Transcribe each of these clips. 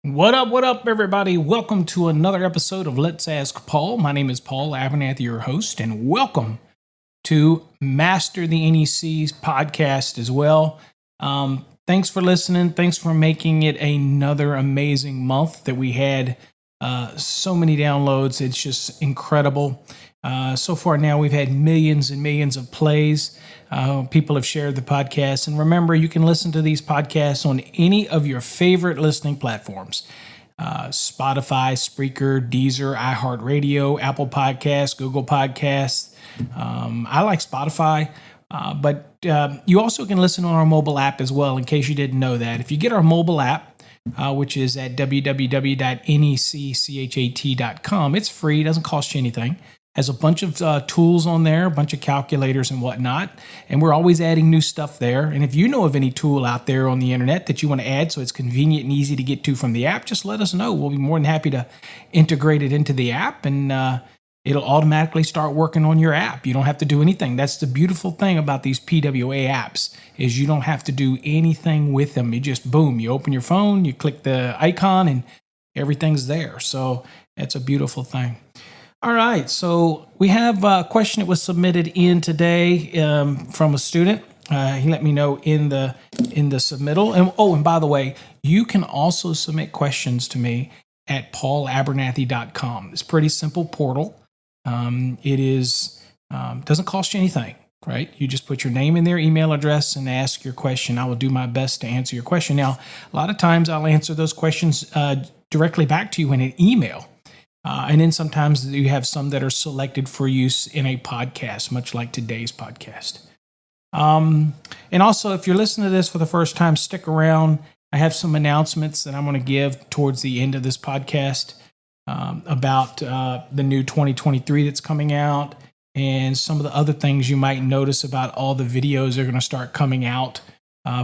What up, everybody? Welcome to another episode of Let's Ask Paul. My name is Paul Abernathy, your host, and welcome to Master the NEC's podcast as well. Thanks for listening. Thanks for making it another amazing month that we had so many downloads. It's just incredible. So far now, we've had millions and millions of plays. People have shared the podcast. And remember, you can listen to these podcasts on any of your favorite listening platforms. Spotify, Spreaker, Deezer, iHeartRadio, Apple Podcasts, Google Podcasts. I like Spotify, but you also can listen on our mobile app as well, in case you didn't know that. If you get our mobile app, which is at www.necchat.com, it's free, doesn't cost you anything. Has a bunch of tools on there, a bunch of calculators and whatnot. And we're always adding new stuff there. And if you know of any tool out there on the internet that you want to add so it's convenient and easy to get to from the app, just let us know. We'll be more than happy to integrate it into the app, and it'll automatically start working on your app. You don't have to do anything. That's the beautiful thing about these PWA apps, is you don't have to do anything with them. You just, boom, you open your phone, you click the icon, and everything's there. So it's a beautiful thing. All right, so we have a question that was submitted in today from a student. He let me know in the submittal. And by the way, you can also submit questions to me at paulabernathy.com. It's a pretty simple portal. It is doesn't cost you anything, right? You just put your name in there, email address, and ask your question. I will do my best to answer your question. Now, a lot of times I'll answer those questions directly back to you in an email. And then sometimes you have some that are selected for use in a podcast, much like today's podcast. And also, if you're listening to this for the first time, stick around. I have some announcements that I'm going to give towards the end of this podcast about the new 2023 that's coming out, and some of the other things you might notice about all the videos that are going to start coming out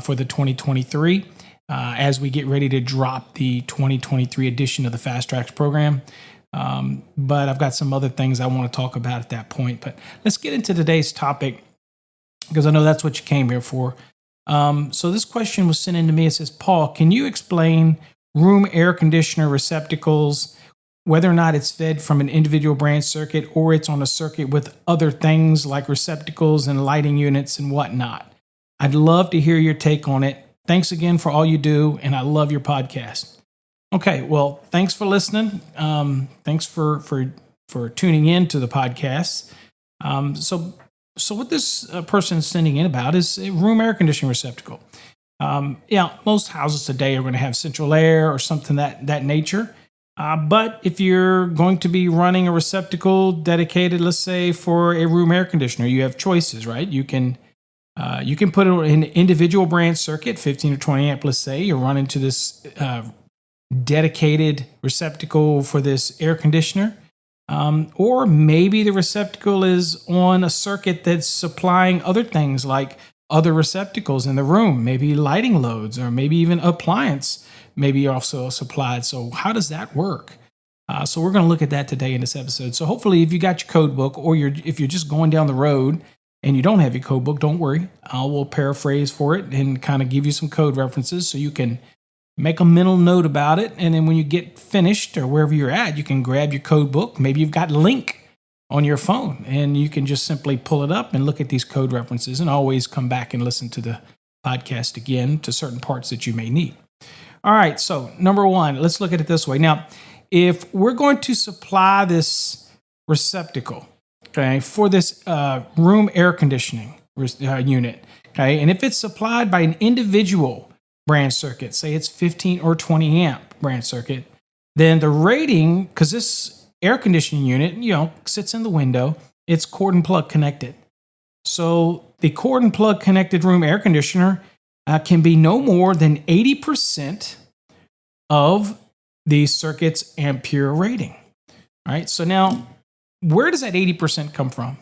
for the 2023 as we get ready to drop the 2023 edition of the Fast Tracks program. But I've got some other things I want to talk about at that point. But let's get into today's topic, because I know that's what you came here for. So this question was sent in to me. It says, Paul, can you explain room air conditioner receptacles, whether or not it's fed from an individual branch circuit or it's on a circuit with other things like receptacles and lighting units and whatnot? I'd love to hear your take on it. Thanks again for all you do, and I love your podcast. Okay, well, thanks for listening. Thanks for tuning in to the podcast. So what this person is sending in about is a room air conditioning receptacle. Most houses today are going to have central air or something that nature. But if you're going to be running a receptacle dedicated, let's say, for a room air conditioner, you have choices, right? You can put it in an individual branch circuit, 15 or 20 amp, let's say. You're running to this dedicated receptacle for this air conditioner. Or maybe the receptacle is on a circuit that's supplying other things like other receptacles in the room, maybe lighting loads, or maybe even appliance maybe also supplied. So how does that work? So we're going to look at that today in this episode. So hopefully if you got your code book, or if you're just going down the road and you don't have your code book, don't worry. I will paraphrase for it and kind of give you some code references so you can make a mental note about it. And then when you get finished or wherever you're at, you can grab your code book. Maybe you've got Link on your phone and you can just simply pull it up and look at these code references, and always come back and listen to the podcast again to certain parts that you may need. All right. So number one, let's look at it this way. Now, if we're going to supply this receptacle, okay, for this room air conditioning unit, okay, and if it's supplied by an individual branch circuit, say it's 15 or 20 amp branch circuit, then the rating, because this air conditioning unit, sits in the window, it's cord and plug connected. So the cord and plug connected room air conditioner can be no more than 80% of the circuit's ampere rating. All right. So now, where does that 80% come from?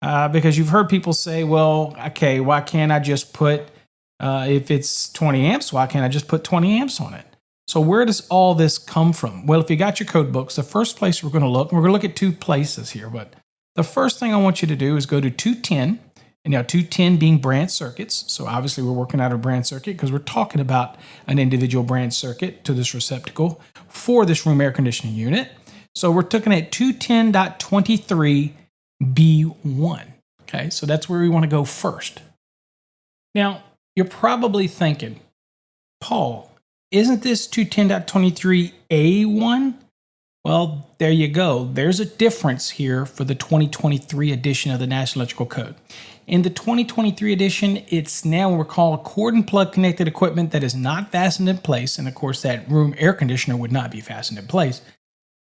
Because you've heard people say, well, okay, why can't I just put, if it's 20 amps, why can't I just put 20 amps on it? So where does all this come from? Well, if you got your code books, the first place we're going to look at two places here, but the first thing I want you to do is go to 210 And now 210 being branch circuits. So obviously we're working out a branch circuit because we're talking about an individual branch circuit to this receptacle for this room air conditioning unit. So we're looking at 210.23B1. Okay, so that's where we want to go first. Now, you're probably thinking, Paul, isn't this 210.23A1? Well, there you go. There's a difference here for the 2023 edition of the National Electrical Code. In the 2023 edition, it's now what we're called cord and plug connected equipment that is not fastened in place. And of course, that room air conditioner would not be fastened in place.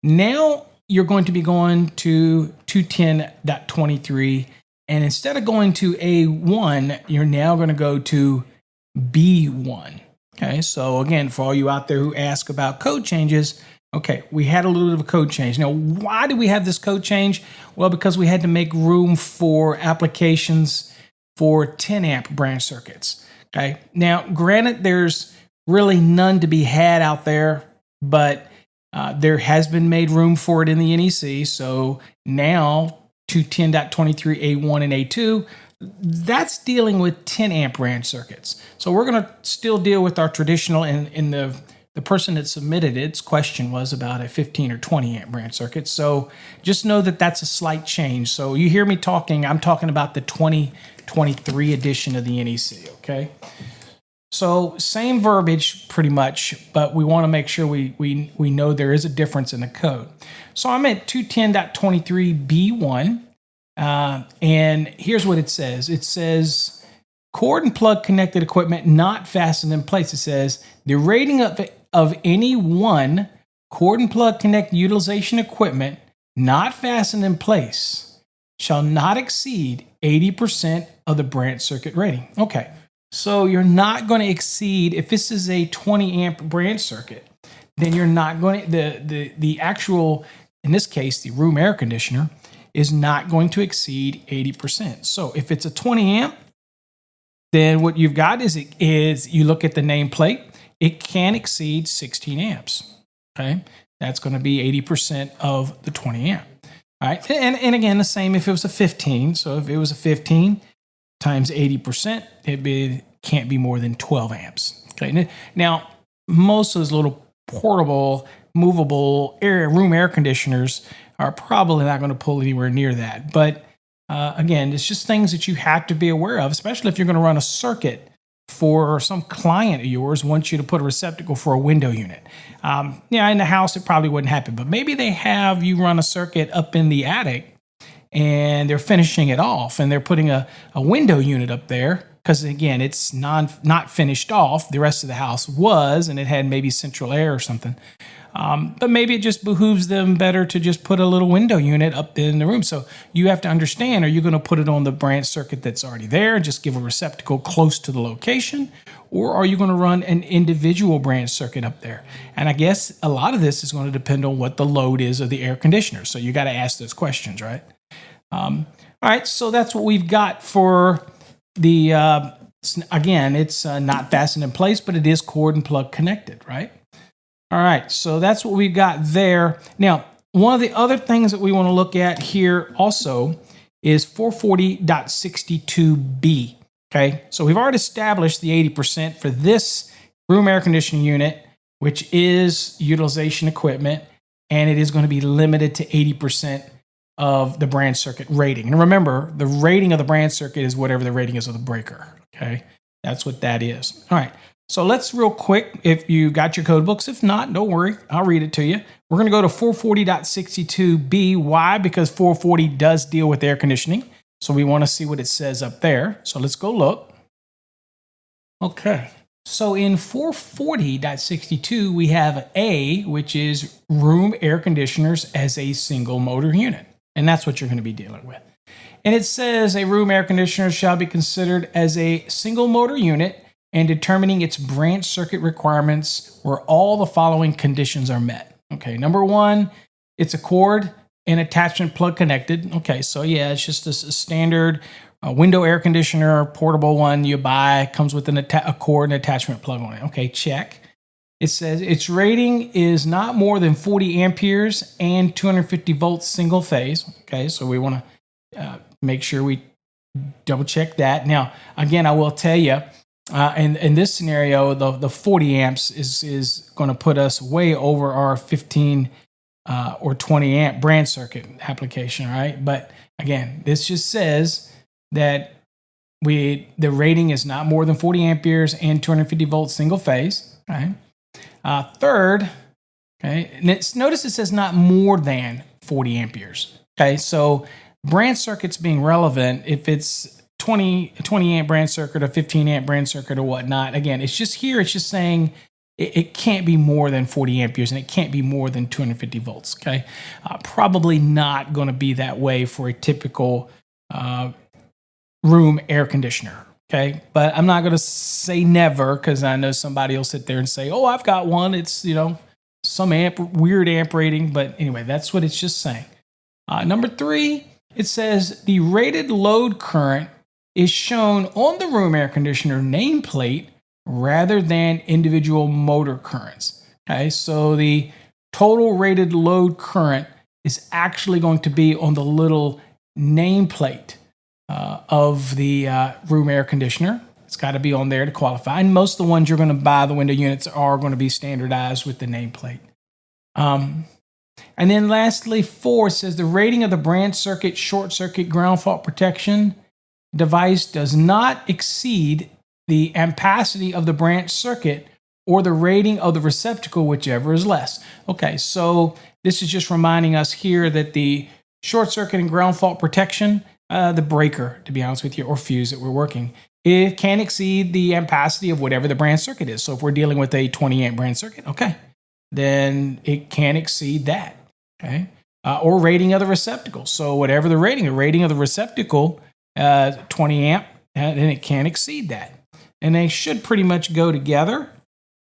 Now you're going to be going to 210.23. And instead of going to A1, you're now going to go to B1. Okay, so again, for all you out there who ask about code changes, okay, we had a little bit of a code change. Now, why did we have this code change? Well, because we had to make room for applications for 10 amp branch circuits. Okay, now granted, there's really none to be had out there, but there has been made room for it in the NEC. So now 210.23A1 and A2, that's dealing with 10 amp branch circuits. So we're going to still deal with our traditional, and in the person that submitted its question was about a 15 or 20 amp branch circuit. So just know that that's a slight change. So you hear me talking, I'm talking about the 2023 edition of the NEC, okay? So same verbiage pretty much, but we want to make sure we know there is a difference in the code. So I'm at 210.23B1, and here's what it says. It says cord and plug connected equipment not fastened in place. It says the rating of any one cord and plug connect utilization equipment not fastened in place shall not exceed 80% of the branch circuit rating. Okay. So you're not going to exceed, if this is a 20 amp branch circuit, then you're not going to, the actual, in this case, the room air conditioner is not going to exceed 80%. So if it's a 20 amp, then what you've got is you look at the nameplate, it can exceed 16 amps. Okay. That's going to be 80% of the 20 amp. All right. And again, the same if it was a 15. So if it was a 15, times 80%, can't be more than 12 amps. Okay. Now, most of those little portable, movable room air conditioners are probably not going to pull anywhere near that. But again, it's just things that you have to be aware of, especially if you're going to run a circuit for some client of yours wants you to put a receptacle for a window unit. In the house, it probably wouldn't happen, but maybe they have you run a circuit up in the attic and they're finishing it off and they're putting a window unit up there because, again, it's not finished off. The rest of the house was, and it had maybe central air or something. But maybe it just behooves them better to just put a little window unit up in the room. So you have to understand, are you going to put it on the branch circuit that's already there and just give a receptacle close to the location? Or are you going to run an individual branch circuit up there? And I guess a lot of this is going to depend on what the load is of the air conditioner. So you got to ask those questions, right? All right, so that's what we've got for the, again, it's not fastened in place, but it is cord and plug connected, right? All right, so that's what we've got there. Now, one of the other things that we want to look at here also is 440.62B, okay? So we've already established the 80% for this room air conditioning unit, which is utilization equipment, and it is going to be limited to 80% of the branch circuit rating. And remember, the rating of the branch circuit is whatever the rating is of the breaker, okay? That's what that is. All right. So let's real quick, if you got your code books, if not, don't worry, I'll read it to you. We're going to go to 440.62B. Why? Because 440 does deal with air conditioning. So we want to see what it says up there. So let's go look. Okay. So in 440.62, we have A, which is room air conditioners as a single motor unit. And that's what you're going to be dealing with. And it says a room air conditioner shall be considered as a single motor unit and determining its branch circuit requirements where all the following conditions are met. Okay, number one, it's a cord and attachment plug connected. Okay, so yeah, it's just a standard window air conditioner, portable one you buy, comes with a cord and attachment plug on it. Okay, check. It says its rating is not more than 40 amperes and 250 volts single phase. Okay, so we want to make sure we double check that. Now, again, I will tell you, in this scenario, the 40 amps is going to put us way over our 15 or 20 amp branch circuit application, right? But again, this just says that the rating is not more than 40 amperes and 250 volts single phase. Right. Third, okay, notice it says not more than 40 amperes. Okay, so branch circuits being relevant if it's 20 amp branch circuit or 15 amp branch circuit or whatnot. Again, it's just here. It's just saying it can't be more than 40 amperes and it can't be more than 250 volts. Okay, probably not going to be that way for a typical room air conditioner. Okay, but I'm not going to say never, because I know somebody will sit there and say, oh, I've got one. It's, some weird amp rating. But anyway, that's what it's just saying. Number 3, it says the rated load current is shown on the room air conditioner nameplate rather than individual motor currents. Okay, so the total rated load current is actually going to be on the little nameplate of the room air conditioner. It's got to be on there to qualify. And most of the ones you're going to buy, the window units, are going to be standardized with the nameplate. And then lastly, 4 says the rating of the branch circuit, short circuit, ground fault protection device does not exceed the ampacity of the branch circuit or the rating of the receptacle, whichever is less. Okay, so this is just reminding us here that the short circuit and ground fault protection, the breaker, to be honest with you, or fuse that we're working, it can exceed the ampacity of whatever the branch circuit is. So if we're dealing with a 20 amp branch circuit, okay, then it can exceed that, okay? Or rating of the receptacle. So whatever the rating of the receptacle, 20 amp, then it can exceed that. And they should pretty much go together,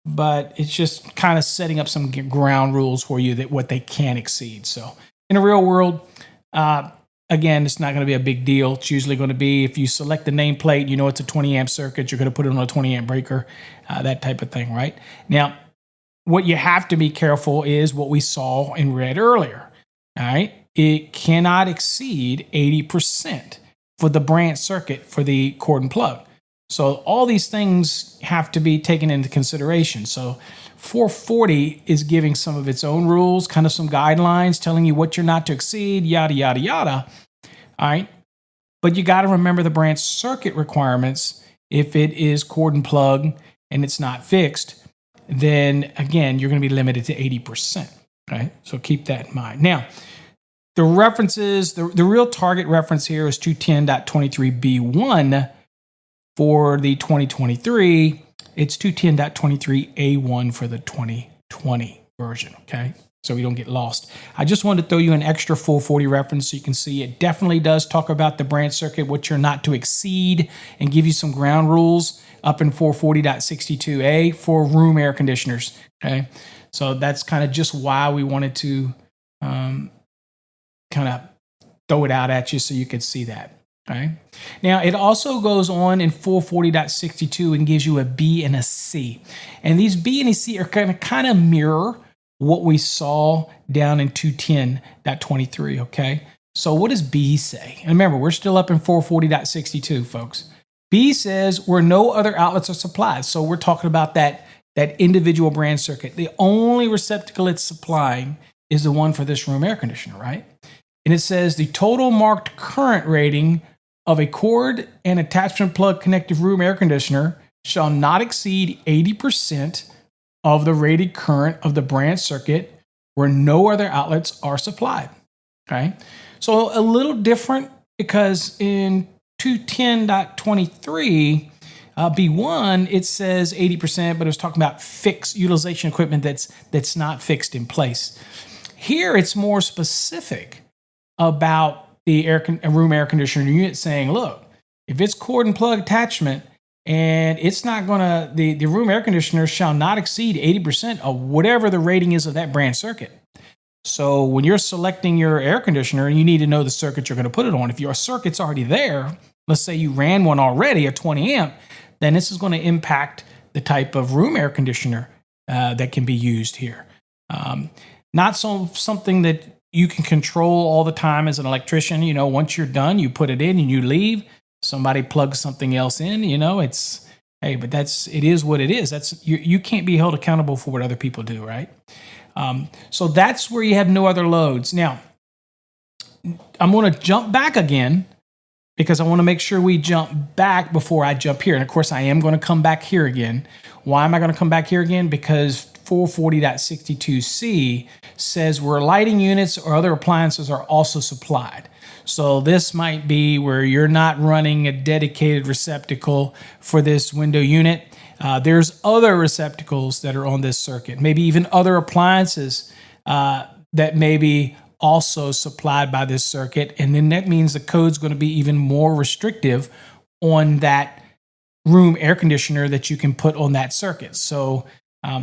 but it's just kind of setting up some ground rules for you that what they can exceed. So in the real world, again, it's not going to be a big deal. It's usually going to be, if you select the nameplate, it's a 20 amp circuit, you're going to put it on a 20 amp breaker, that type of thing, right? Now, what you have to be careful is what we saw and read earlier, all right? It cannot exceed 80% for the branch circuit for the cord and plug. So all these things have to be taken into consideration. So 440 is giving some of its own rules, kind of some guidelines, telling you what you're not to exceed, yada, yada, yada. All right. But you got to remember the branch circuit requirements. If it is cord and plug and it's not fixed, then again, you're going to be limited to 80%. Okay. So keep that in mind. Now, the references, the real target reference here is 210.23b1 for the 2023. It's 210.23a1 for the 2020 version, okay? So we don't get lost. I just wanted to throw you an extra 440 reference so you can see it definitely does talk about the branch circuit, what you're not to exceed, and give you some ground rules up in 440.62a for room air conditioners, okay? So that's kind of just why we wanted to kind of throw it out at you so you could see that. Okay. Now, it also goes on in 440.62 and gives you a B and a C. And these B and a C are going to kind of mirror what we saw down in 210.23, okay? So what does B say? And remember, we're still up in 440.62, folks. B says where no other outlets are supplied. So we're talking about that individual branch circuit. The only receptacle it's supplying is the one for this room air conditioner, right? And it says the total marked current rating of a cord and attachment plug connected room air conditioner shall not exceed 80% of the rated current of the branch circuit where no other outlets are supplied. Okay, so a little different because in 210.23 B1 it says 80%, but it was talking about fixed utilization equipment that's not fixed in place. Here it's more specific about the room air conditioner unit, saying, look, if it's cord and plug attachment and it's not going to, the room air conditioner shall not exceed 80% of whatever the rating is of that branch circuit. So when you're selecting your air conditioner, you need to know the circuit you're going to put it on. If your circuit's already there, let's say you ran one already, a 20 amp, then this is going to impact the type of room air conditioner that can be used here. Not something that you can control all the time as an electrician. Once you're done, you put it in and you leave. somebody plugs something else in, it's, hey, but it is what it is. You can't be held accountable for what other people do, right? So that's where you have no other loads. Now, I'm going to jump back again because I want to make sure we jump back before I jump here. And of course, I am going to come back here again. Why am I going to come back here again? Because 440.62c says where lighting units or other appliances are also supplied. So this might be where you're not running a dedicated receptacle for this window unit. There's other receptacles that are on this circuit, maybe even other appliances that may be also supplied by this circuit. And then that means the code's going to be even more restrictive on that room air conditioner that you can put on that circuit. So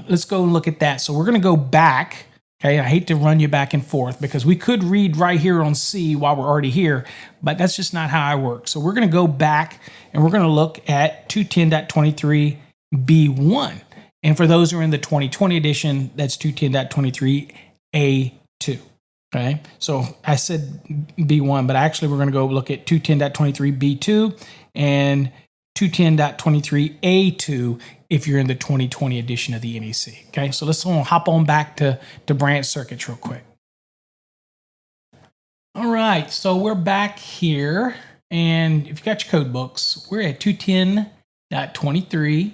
let's go and look at that. So we're going to go back. Okay, I hate to run you back and forth because we could read right here on C while we're already here, but that's just not how I work. So we're going to go back and we're going to look at 210.23b1. And for those who are in the 2020 edition, that's 210.23a2. Okay, so I said B1, but actually we're going to go look at 210.23b2 and 210.23a2 if you're in the 2020 edition of the NEC. Okay, so let's hop on back to branch circuits real quick. All right, so we're back here, and if you got your code books, we're at 210.23,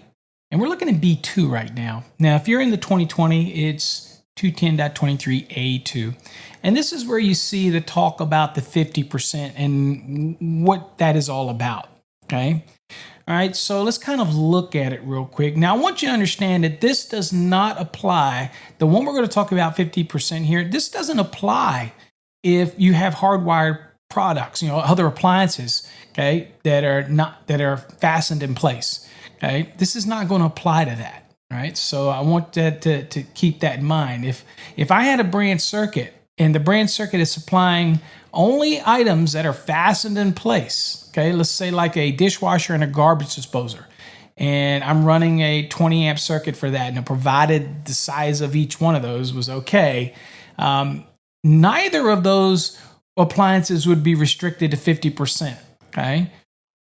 and we're looking at B2 right now. Now, if you're in the 2020, it's 210.23a2. And this is where you see the talk about the 50% and what that is all about, okay? All right, so let's kind of look at it real quick. Now, I want you to understand that this does not apply. The one we're going to talk about 50% here, this doesn't apply if you have hardwired products, other appliances, okay, that are fastened in place, okay? This is not going to apply to that, right? So I want that to keep that in mind. If I had a branch circuit and the branch circuit is supplying only items that are fastened in place, okay, let's say like a dishwasher and a garbage disposer, and I'm running a 20 amp circuit for that, and provided the size of each one of those was okay, neither of those appliances would be restricted to 50%, okay?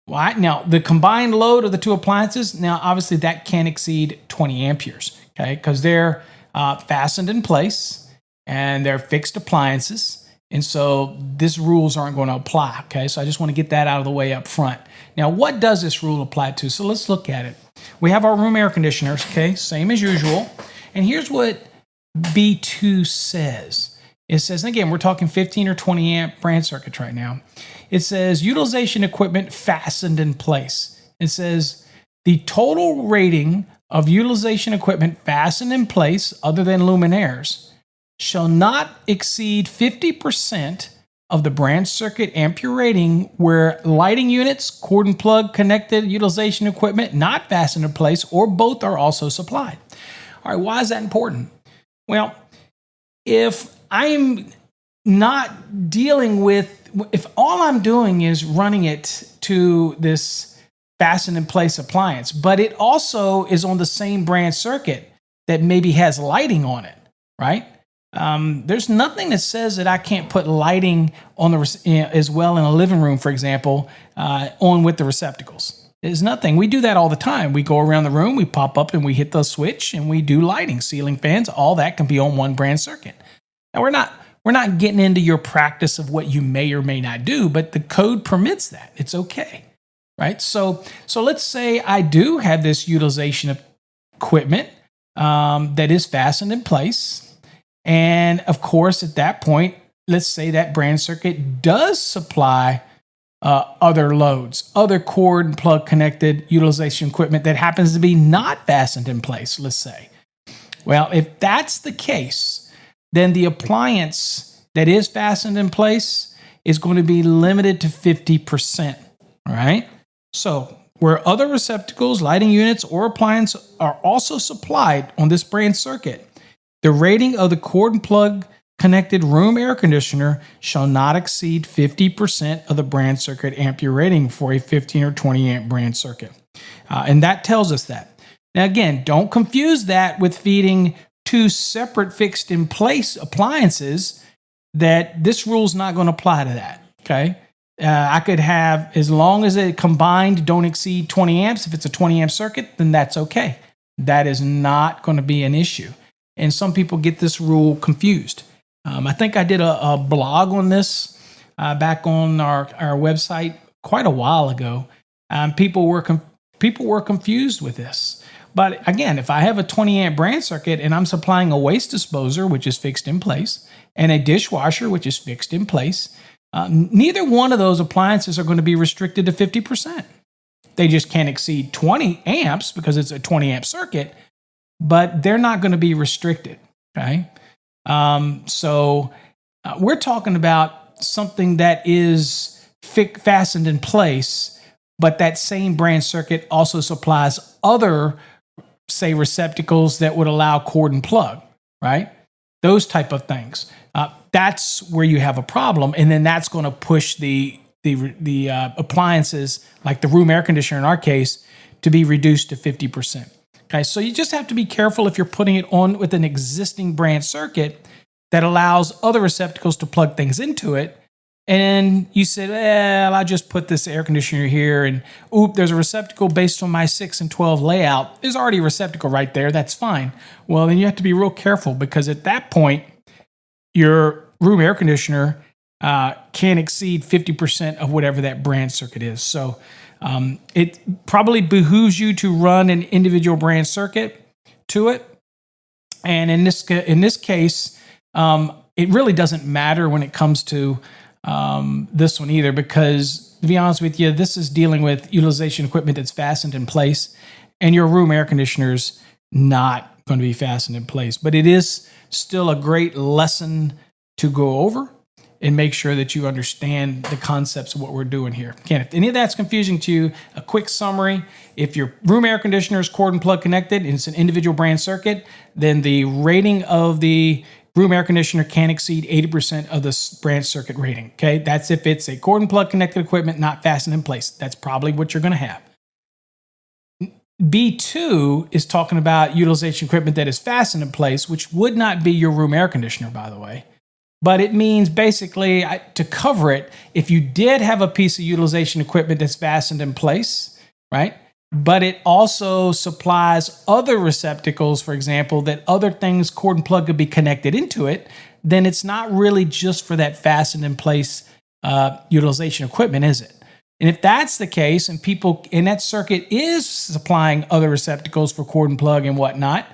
Why? Now, the combined load of the two appliances, now obviously that can't exceed 20 amperes, okay, because they're fastened in place and they're fixed appliances. And so these rules aren't going to apply, okay? So I just want to get that out of the way up front. Now, what does this rule apply to? So let's look at it. We have our room air conditioners, okay? Same as usual. And here's what B2 says. It says, and again, we're talking 15 or 20 amp branch circuits right now. It says utilization equipment fastened in place. It says the total rating of utilization equipment fastened in place other than luminaires shall not exceed 50% of the branch circuit ampere rating where lighting units, cord and plug connected utilization equipment not fastened in place, or both are also supplied. All right, why is that important? Well, if I'm not dealing with, if all I'm doing is running it to this fastened in place appliance, but it also is on the same branch circuit that maybe has lighting on it, right? There's nothing that says that I can't put lighting on as well in a living room, for example, on with the receptacles. There's nothing. We do that all the time. We go around the room, we pop up and we hit the switch and we do lighting, ceiling fans, all that can be on one branch circuit. Now we're not getting into your practice of what you may or may not do, but the code permits that. It's okay, right? So let's say I do have this utilization of equipment that is fastened in place. And of course, at that point, let's say that branch circuit does supply other loads, other cord and plug connected utilization equipment that happens to be not fastened in place, let's say. Well, if that's the case, then the appliance that is fastened in place is going to be limited to 50%, all right? So where other receptacles, lighting units, or appliance are also supplied on this branch circuit, the rating of the cord and plug connected room air conditioner shall not exceed 50% of the branch circuit ampere rating for a 15 or 20 amp branch circuit. And that tells us that. Now, again, don't confuse that with feeding two separate fixed in place appliances, that this rule is not going to apply to that. Okay. I could have, as long as it combined don't exceed 20 amps, if it's a 20 amp circuit, then that's okay. That is not going to be an issue. And some people get this rule confused. I think I did a blog on this back on our website quite a while ago. People were confused with this. But again, if I have a 20 amp branch circuit and I'm supplying a waste disposer, which is fixed in place, and a dishwasher, which is fixed in place, neither one of those appliances are going to be restricted to 50%. They just can't exceed 20 amps because it's a 20 amp circuit, but they're not going to be restricted. Okay. So we're talking about something that is fastened in place, but that same branch circuit also supplies other, say, receptacles that would allow cord and plug, right? Those type of things. That's where you have a problem, and then that's going to push the appliances, like the room air conditioner in our case, to be reduced to 50%. Okay, so you just have to be careful if you're putting it on with an existing branch circuit that allows other receptacles to plug things into it. And you said, well, I'll just put this air conditioner here, and there's a receptacle based on my 6 and 12 layout. There's already a receptacle right there. That's fine. Well, then you have to be real careful, because at that point, your room air conditioner can't exceed 50% of whatever that branch circuit is. So it probably behooves you to run an individual branch circuit to it. And in this case, it really doesn't matter when it comes to this one either, because to be honest with you, this is dealing with utilization equipment that's fastened in place, and your room air conditioner's not going to be fastened in place. But it is still a great lesson to go over and make sure that you understand the concepts of what we're doing here. Again, if any of that's confusing to you, a quick summary: if your room air conditioner is cord and plug connected and it's an individual branch circuit, then the rating of the room air conditioner can't exceed 80% of the branch circuit rating. Okay, that's if it's a cord and plug connected equipment not fastened in place. That's probably what you're going to have. B2 is talking about utilization equipment that is fastened in place, which would not be your room air conditioner, by the way. But it means basically, to cover it, if you did have a piece of utilization equipment that's fastened in place, right? But it also supplies other receptacles, for example, that other things, cord and plug, could be connected into it, then it's not really just for that fastened in place utilization equipment, is it? And if that's the case, and people in that circuit is supplying other receptacles for cord and plug and whatnot,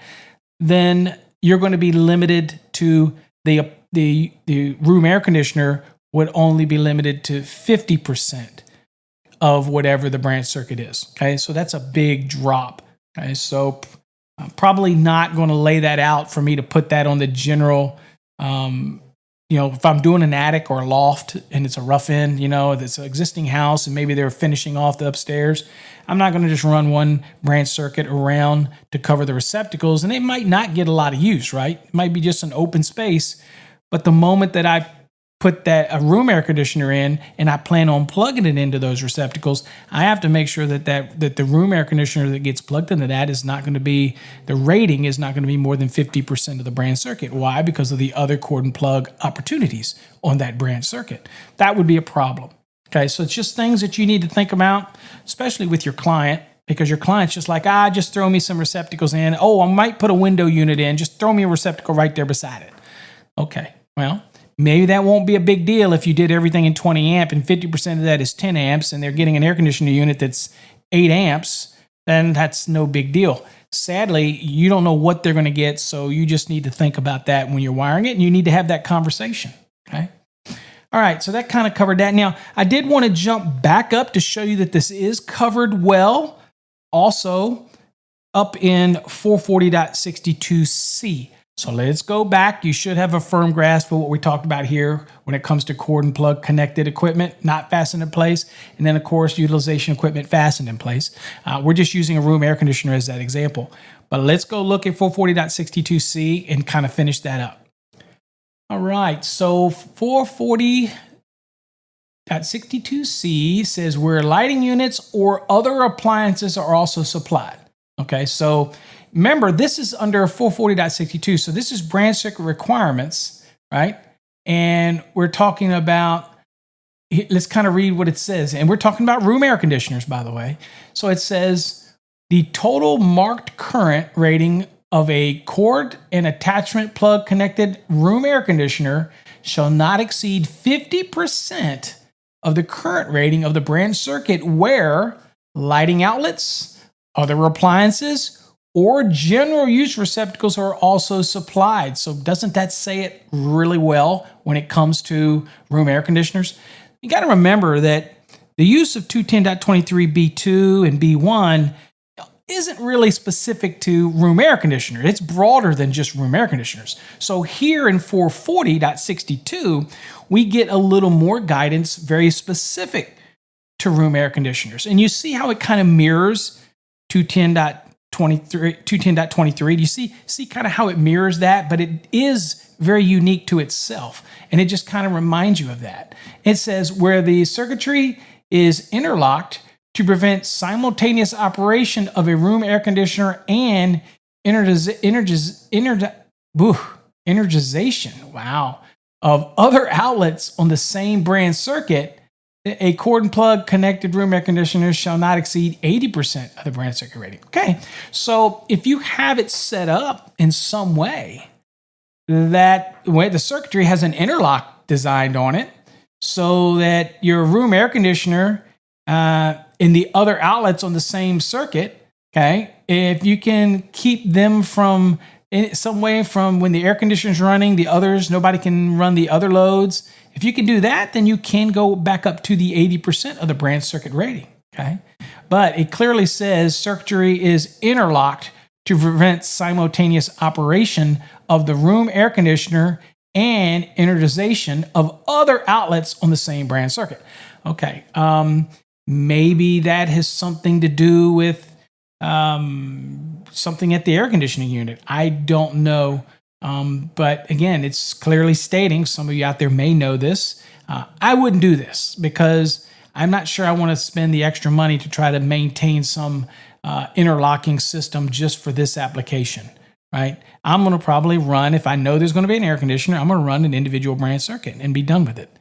then you're going to be limited to the room air conditioner would only be limited to 50% of whatever the branch circuit is. Okay, so that's a big drop. Okay, so I'm probably not going to lay that out for me to put that on the general. If I'm doing an attic or a loft and it's a rough end, it's an existing house and maybe they're finishing off the upstairs, I'm not going to just run one branch circuit around to cover the receptacles, and it might not get a lot of use, right? It might be just an open space, but the moment that I put a room air conditioner in and I plan on plugging it into those receptacles, I have to make sure that the room air conditioner that gets plugged into that is not going to be, the rating is not going to be more than 50% of the branch circuit. Why? Because of the other cord and plug opportunities on that branch circuit. That would be a problem. Okay, so it's just things that you need to think about, especially with your client, because your client's just like, just throw me some receptacles in. Oh, I might put a window unit in. Just throw me a receptacle right there beside it. Okay, well, maybe that won't be a big deal if you did everything in 20 amp and 50% of that is 10 amps and they're getting an air conditioner unit that's 8 amps, then that's no big deal. Sadly, you don't know what they're going to get, so you just need to think about that when you're wiring it, and you need to have that conversation, okay? All right, so that kind of covered that. Now, I did want to jump back up to show you that this is covered well, also up in 440.62c. So let's go back. You should have a firm grasp of what we talked about here when it comes to cord and plug connected equipment not fastened in place, and then, of course, utilization equipment fastened in place. We're just using a room air conditioner as that example. But let's go look at 440.62c and kind of finish that up. All right, so 440.62c says where lighting units or other appliances are also supplied. Okay, so remember, this is under 440.62, so this is branch circuit requirements, right? And we're talking about let's kind of read what it says. And we're talking about room air conditioners, by the way. So it says the total marked current rating of a cord and attachment plug connected room air conditioner shall not exceed 50% of the current rating of the brand circuit where lighting outlets, other appliances, or general use receptacles are also supplied. So doesn't that say it really well when it comes to room air conditioners? You got to remember that the use of 210.23b2 and b1 isn't really specific to room air conditioner. It's broader than just room air conditioners. So here in 440.62, we get a little more guidance very specific to room air conditioners. And you see how it kind of mirrors 210.23. Do you see kind of how it mirrors that? But it is very unique to itself. And it just kind of reminds you of that. It says where the circuitry is interlocked to prevent simultaneous operation of a room air conditioner and energization, of other outlets on the same brand circuit, a cord and plug connected room air conditioner shall not exceed 80% of the brand circuit rating. Okay, so if you have it set up in some way that the circuitry has an interlock designed on it so that your room air conditioner in the other outlets on the same circuit, okay, if you can keep them from in some way from when the air conditioner is running, the others, nobody can run the other loads. If you can do that, then you can go back up to the 80% of the brand circuit rating, okay? But it clearly says circuitry is interlocked to prevent simultaneous operation of the room air conditioner and energization of other outlets on the same brand circuit. Okay, maybe that has something to do with something at the air conditioning unit. I don't know. But again, it's clearly stating, some of you out there may know this. I wouldn't do this because I'm not sure I want to spend the extra money to try to maintain some interlocking system just for this application, right? I'm going to probably run, if I know there's going to be an air conditioner, I'm going to run an individual brand circuit and be done with it.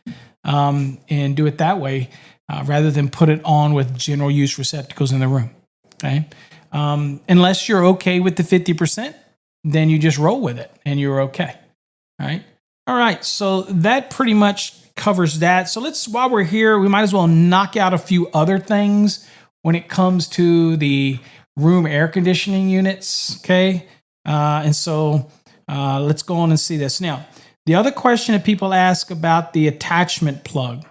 And do it that way rather than put it on with general use receptacles in the room, okay? Unless you're okay with the 50%, then you just roll with it and you're okay. All right. So that pretty much covers that. So while we're here, we might as well knock out a few other things when it comes to the room air conditioning units. Okay. And so let's go on and see this. Now, the other question that people ask about the attachment plug,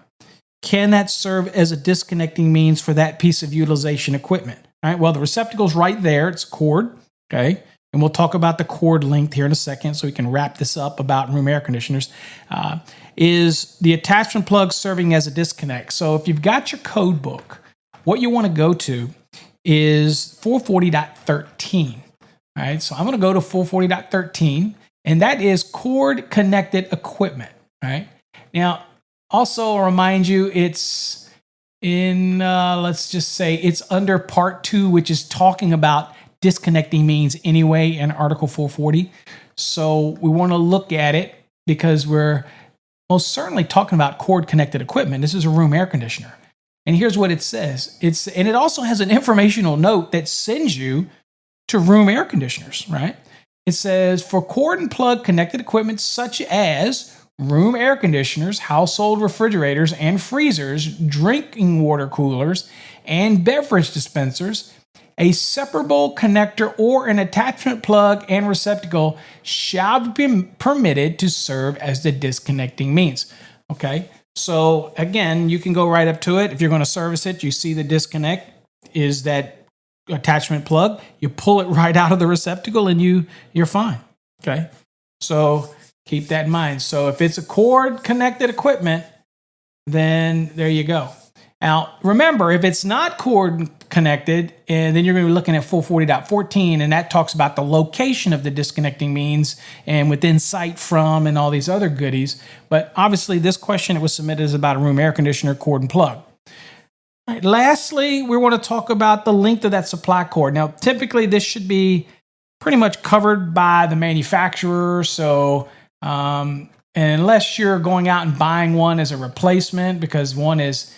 can that serve as a disconnecting means for that piece of utilization equipment? All right. Well, the receptacle's right there. It's a cord. Okay. And we'll talk about the cord length here in a second so we can wrap this up about room air conditioners. Is the attachment plug serving as a disconnect? So if you've got your code book, what you want to go to is 440.13. All right, so I'm going to go to 440.13, and that is cord connected equipment. All right. Now, also I'll remind you, it's in, let's just say it's under part 2, which is talking about disconnecting means anyway in Article 440. So we want to look at it because we're most certainly talking about cord connected equipment. This is a room air conditioner. And here's what it says. And it also has an informational note that sends you to room air conditioners, right? It says for cord and plug connected equipment such as room air conditioners, household refrigerators and freezers, drinking water coolers, and beverage dispensers, a separable connector or an attachment plug and receptacle shall be permitted to serve as the disconnecting means. Okay, so again, you can go right up to it. If you're going to service it, you see the disconnect is that attachment plug. You pull it right out of the receptacle and you're fine. Okay, so keep that in mind. So if it's a cord connected equipment, then there you go. Now, remember, if it's not cord connected, and then you're going to be looking at 440.14, and that talks about the location of the disconnecting means and within sight from and all these other goodies. But obviously, this question that was submitted is about a room air conditioner, cord and plug. All right, lastly, we want to talk about the length of that supply cord. Now, typically, this should be pretty much covered by the manufacturer. So and unless you're going out and buying one as a replacement because one is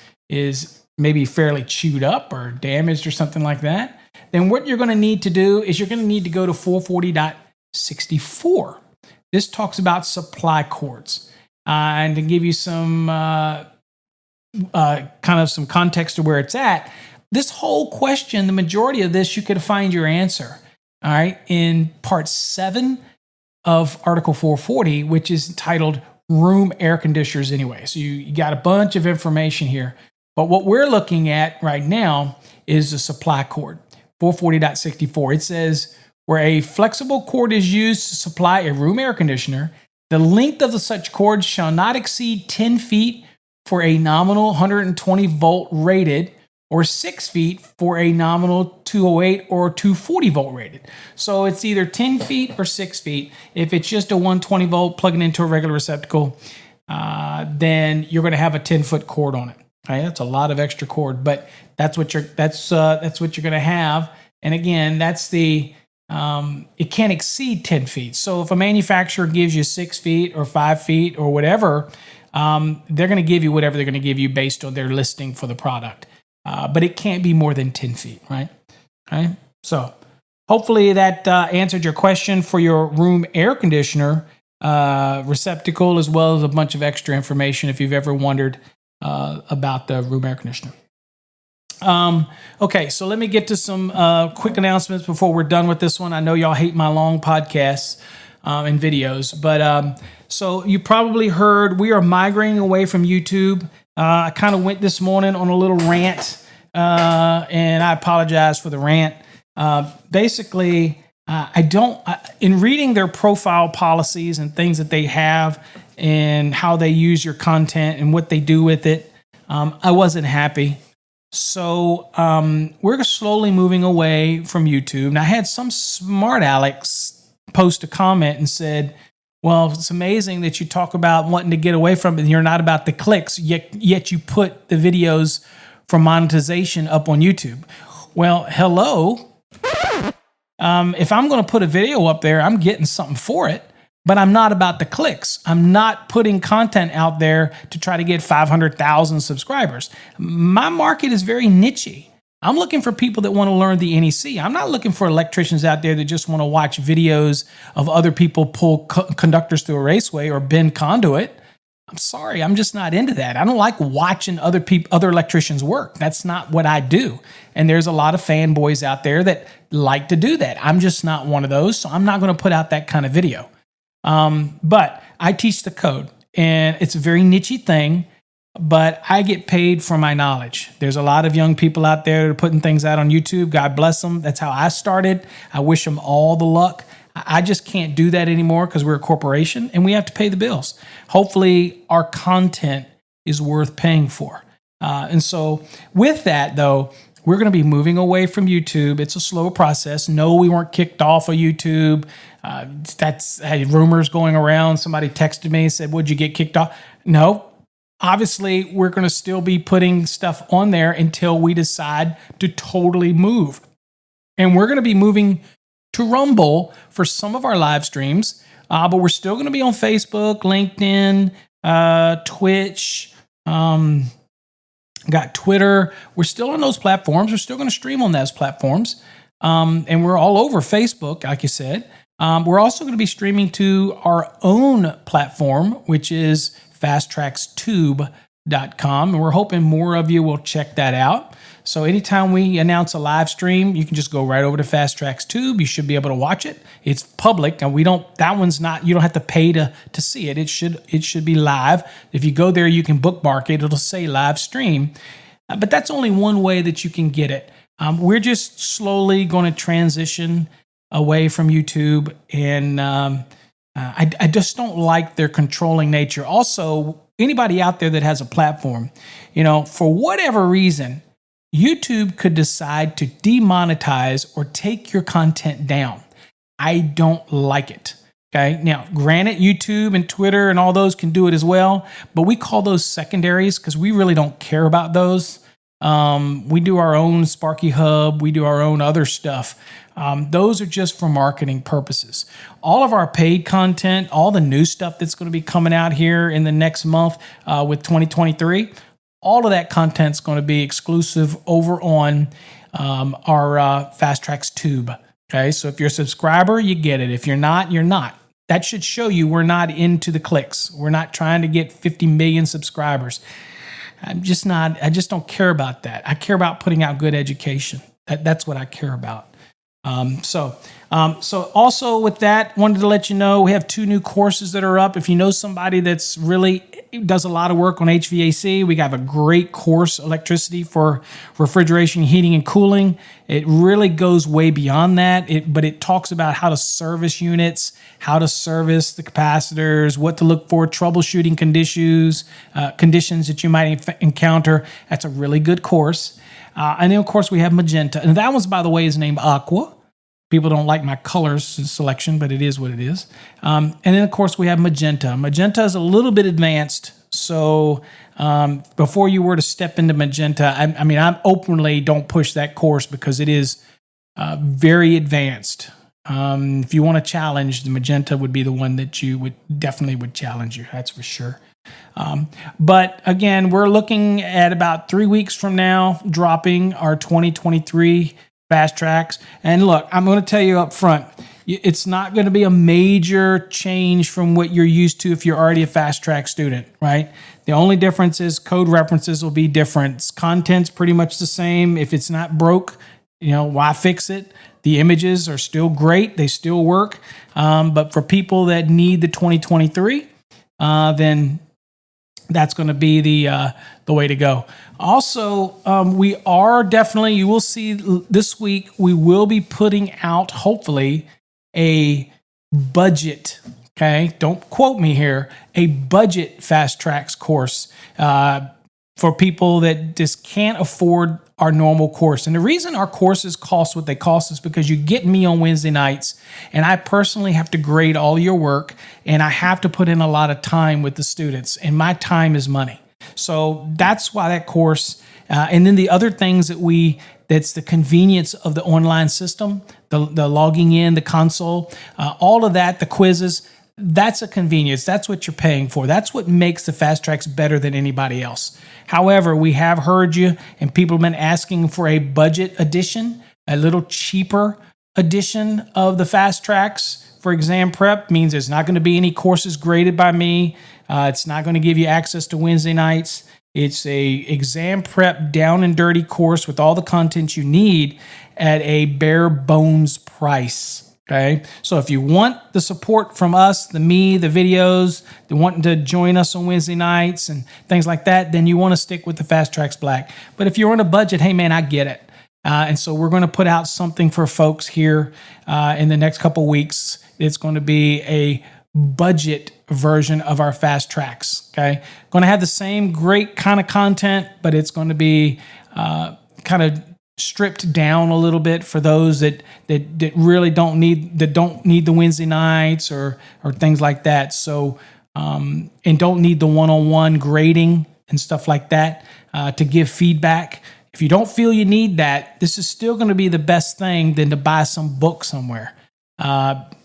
maybe fairly chewed up or damaged or something like that, then what you're going to need to do is you're going to need to go to 440.64. This talks about supply cords. And to give you some kind of some context to where it's at, this whole question, the majority of this, you could find your answer, all right, in part 7 of Article 440, which is titled Room Air Conditioners Anyway. So you got a bunch of information here. But what we're looking at right now is the supply cord, 440.64. It says, where a flexible cord is used to supply a room air conditioner, the length of such cord shall not exceed 10 feet for a nominal 120 volt rated, or 6 feet for a nominal 208 or 240 volt rated. So it's either 10 feet or 6 feet. If it's just a 120 volt plugging into a regular receptacle, then you're going to have a 10-foot cord on it. Okay, that's a lot of extra cord, but that's what you're going to have. And again, that's the it can't exceed 10 feet. So if a manufacturer gives you 6 feet or 5 feet or whatever, they're going to give you whatever they're going to give you based on their listing for the product. But it can't be more than 10 feet, right? Okay. So hopefully that answered your question for your room air conditioner receptacle, as well as a bunch of extra information if you've ever wondered about the room air conditioner. Okay, so let me get to some quick announcements before we're done with this one. I know y'all hate my long podcasts and videos, but so you probably heard we are migrating away from YouTube. I kind of went this morning on a little rant, and I apologize for the rant. Basically, in reading their profile policies and things that they have and how they use your content and what they do with it, I wasn't happy. So we're slowly moving away from YouTube. And I had some smart Alex post a comment and said, well, it's amazing that you talk about wanting to get away from it and you're not about the clicks, yet you put the videos for monetization up on YouTube. Well, hello. If I'm going to put a video up there, I'm getting something for it, but I'm not about the clicks. I'm not putting content out there to try to get 500,000 subscribers. My market is very niche-y. I'm looking for people that want to learn the NEC. I'm not looking for electricians out there that just want to watch videos of other people pull conductors through a raceway or bend conduit. I'm sorry, I'm just not into that. I don't like watching other electricians work. That's not what I do. And there's a lot of fanboys out there that like to do that. I'm just not one of those, so I'm not going to put out that kind of video. But I teach the code, and it's a very niche-y thing, but I get paid for my knowledge. There's a lot of young people out there that are putting things out on YouTube. God bless them. That's how I started. I wish them all the luck. I just can't do that anymore because we're a corporation and we have to pay the bills. Hopefully our content is worth paying for. And so with that, though, we're going to be moving away from YouTube. It's a slow process. No, we weren't kicked off of YouTube. That's rumors going around. Somebody texted me and said, would you get kicked off? No. Obviously, we're going to still be putting stuff on there until we decide to totally move. And we're going to be moving to Rumble for some of our live streams, but we're still going to be on Facebook, LinkedIn, Twitch, got Twitter. We're still on those platforms. We're still going to stream on those platforms. And we're all over Facebook, like you said. We're also going to be streaming to our own platform, which is fasttrackstube.com. And we're hoping more of you will check that out. So anytime we announce a live stream, you can just go right over to Fast Tracks Tube. You should be able to watch it. It's public, and you don't have to pay to see it. It should be live. If you go there, you can bookmark it. It'll say live stream. But that's only one way that you can get it. We're just slowly going to transition away from YouTube, and I just don't like their controlling nature. Also, anybody out there that has a platform, for whatever reason, YouTube could decide to demonetize or take your content down. I don't like it. Okay. Now, granted, YouTube and Twitter and all those can do it as well, but we call those secondaries because we really don't care about those. We do our own Sparky Hub. We do our own other stuff. Those are just for marketing purposes. All of our paid content, all the new stuff that's going to be coming out here in the next month with 2023, all of that content's going to be exclusive over on our Fast Tracks tube. Okay, so if you're a subscriber, you get it. If you're not, you're not. That should show you we're not into the clicks. We're not trying to get 50 million subscribers. I just don't care about that. I care about putting out good education. That's what I care about. So also with that, wanted to let you know we have 2 new courses that are up. If you know somebody that's really does a lot of work on HVAC, we have a great course, Electricity for Refrigeration, Heating, and Cooling. It really goes way beyond that, but it talks about how to service units, how to service the capacitors, what to look for, troubleshooting conditions that you might encounter. That's a really good course. And then, of course, we have Magenta. And that one's, by the way, is named Aqua. People don't like my colors selection, but it is what it is. And then, of course, we have Magenta. Magenta is a little bit advanced. So before you were to step into Magenta, I openly don't push that course because it is very advanced. If you want a challenge, the Magenta would be the one that you would definitely challenge you. That's for sure. But again, we're looking at about 3 weeks from now dropping our 2023 Fast Tracks. And look, I'm going to tell you up front, it's not going to be a major change from what you're used to if you're already a Fast Track student, right? The only difference is code references will be different. Content's pretty much the same. If it's not broke, why fix it? The images are still great. They still work. But for people that need the 2023, then that's going to be the way to go. Also, we are definitely, you will see this week, we will be putting out, hopefully, a budget, okay? Don't quote me here, a budget Fast Tracks course for people that just can't afford our normal course. And the reason our courses cost what they cost is because you get me on Wednesday nights, and I personally have to grade all your work, and I have to put in a lot of time with the students, and my time is money. So that's why that course, and then the other things that's the convenience of the online system, the logging in, the console, all of that, the quizzes, that's a convenience. That's what you're paying for. That's what makes the Fast Tracks better than anybody else. However, we have heard you, and people have been asking for a budget edition, a little cheaper edition of the Fast Tracks for exam prep. Means there's not going to be any courses graded by me. It's not going to give you access to Wednesday nights. It's a exam prep down and dirty course with all the content you need at a bare bones price. Okay, so if you want the support from us, the videos, the wanting to join us on Wednesday nights and things like that, then you want to stick with the Fast Tracks Black. But if you're on a budget, hey man, I get it. And so we're going to put out something for folks here in the next couple weeks. It's going to be a budget version of our Fast Tracks. Okay, going to have the same great kind of content, but it's going to be kind of stripped down a little bit for those that really don't need the Wednesday nights or things like that. So and don't need the one-on-one grading and stuff like that to give feedback. If you don't feel you need that, this is still going to be the best thing than to buy some book somewhere.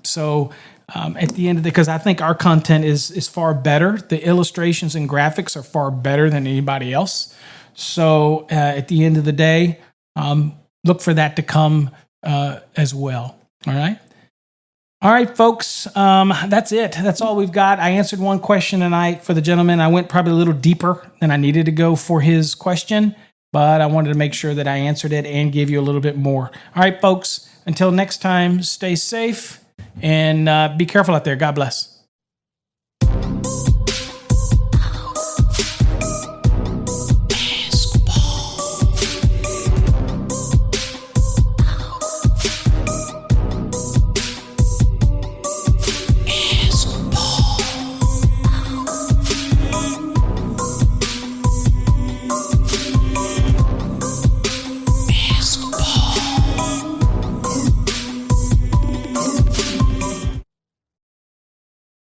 So at the end of because I think our content is far better. The illustrations and graphics are far better than anybody else. So at the end of the day, look for that to come as well. All right, folks. That's it. That's all we've got. I answered one question tonight for the gentleman. I went probably a little deeper than I needed to go for his question, but I wanted to make sure that I answered it and give you a little bit more. All right, folks. Until next time, stay safe and be careful out there. God bless.